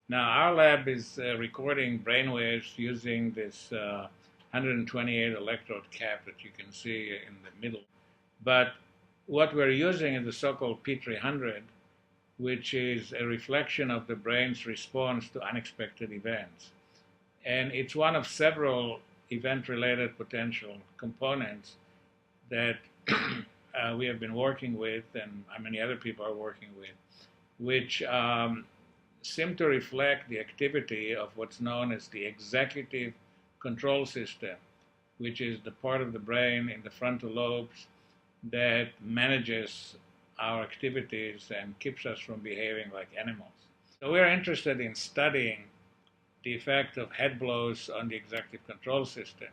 Now, our lab is recording brainwaves using this 128 electrode cap that you can see in the middle. But what we're using is the so-called P300, which is a reflection of the brain's response to unexpected events. And it's one of several event-related potential components that we have been working with, and many other people are working with, which seem to reflect the activity of what's known as the executive control system, which is the part of the brain in the frontal lobes that manages our activities and keeps us from behaving like animals. So we're interested in studying the effect of head blows on the executive control system.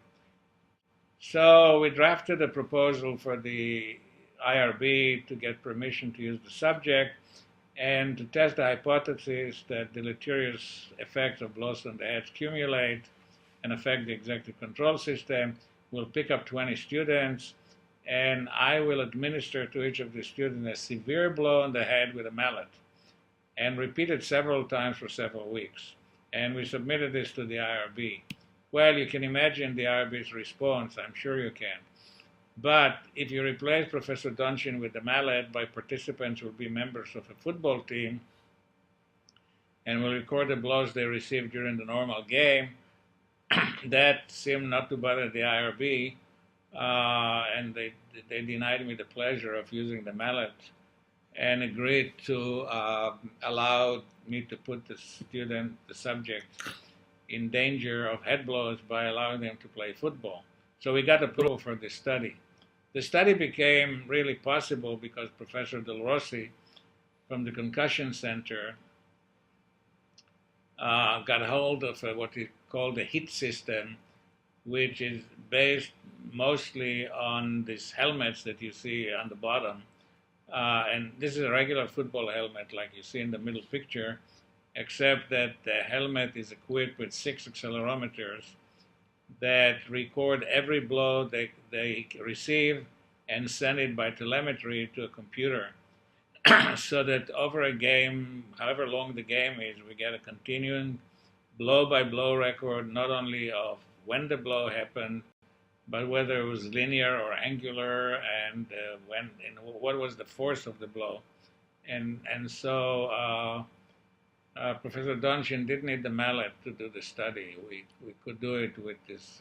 So we drafted a proposal for the IRB to get permission to use the subject and to test the hypothesis that deleterious effects of blows on the head accumulate and affect the executive control system. We'll pick up 20 students, and I will administer to each of the students a severe blow on the head with a mallet and repeat it several times for several weeks. And we submitted this to the IRB. Well, you can imagine the IRB's response, I'm sure you can. But if you replace Professor Donchin with the mallet, by participants will be members of a football team and will record the blows they received during the normal game. That seemed not to bother the IRB, and they denied me the pleasure of using the mallet and agreed to allow me to put the subject, in danger of head blows by allowing them to play football. So we got approval for this study. The study became really possible because Professor Del Rossi from the Concussion Center got hold of what he called a HIT system, which is based mostly on these helmets that you see on the bottom. And this is a regular football helmet like you see in the middle picture, except that the helmet is equipped with 6 accelerometers that record every blow they receive and send it by telemetry to a computer so that over a game, however long the game is, we get a continuing blow-by-blow record, not only of when the blow happened, but whether it was linear or angular, and what was the force of the blow. And so Professor Donchin didn't need the mallet to do the study. We could do it with this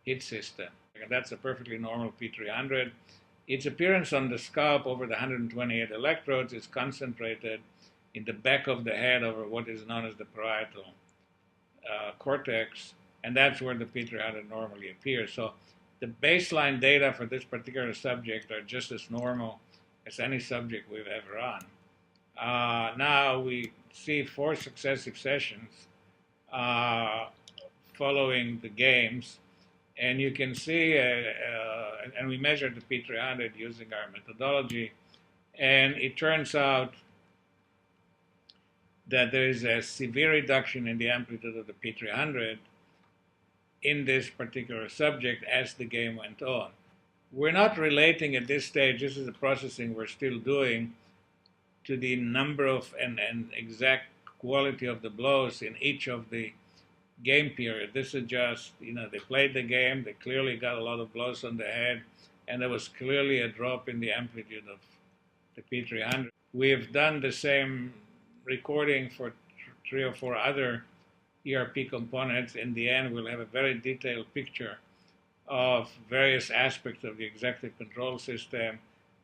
HIT system. And that's a perfectly normal P300. Its appearance on the scalp over the 128 electrodes is concentrated in the back of the head over what is known as the parietal cortex, and that's where the P300 normally appears. So the baseline data for this particular subject are just as normal as any subject we've ever run. Now we see 4 successive sessions following the games, and you can see, and we measured the P300 using our methodology, and it turns out that there is a severe reduction in the amplitude of the P300 in this particular subject as the game went on. We're not relating at this stage, this is the processing we're still doing, to the number of and exact quality of the blows in each of the game period. This is just, they played the game, they clearly got a lot of blows on the head, and there was clearly a drop in the amplitude of the P300. We have done the same recording for 3 or 4 other ERP components. In the end, we'll have a very detailed picture of various aspects of the executive control system,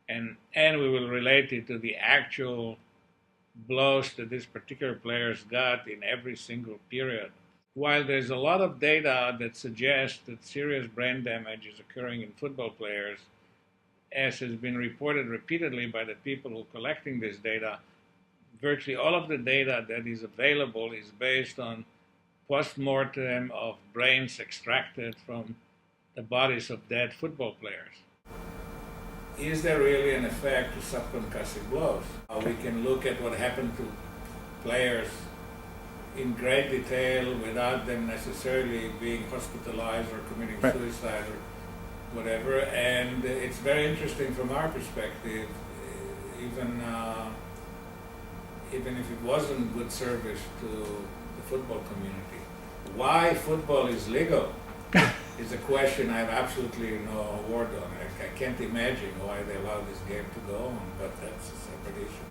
and we will relate it to the actual blows that these particular players got in every single period. While there's a lot of data that suggests that serious brain damage is occurring in football players, as has been reported repeatedly by the people who are collecting this data, virtually all of the data that is available is based on post-mortem of brains extracted from the bodies of dead football players. Is there really an effect to subconcussive blows? We can look at what happened to players in great detail without them necessarily being hospitalized or committing suicide or whatever, and it's very interesting from our perspective. even if it wasn't good service to the football community. Why football is legal is a question I have absolutely no word on. I can't imagine why they allow this game to go on, but that's a separate issue.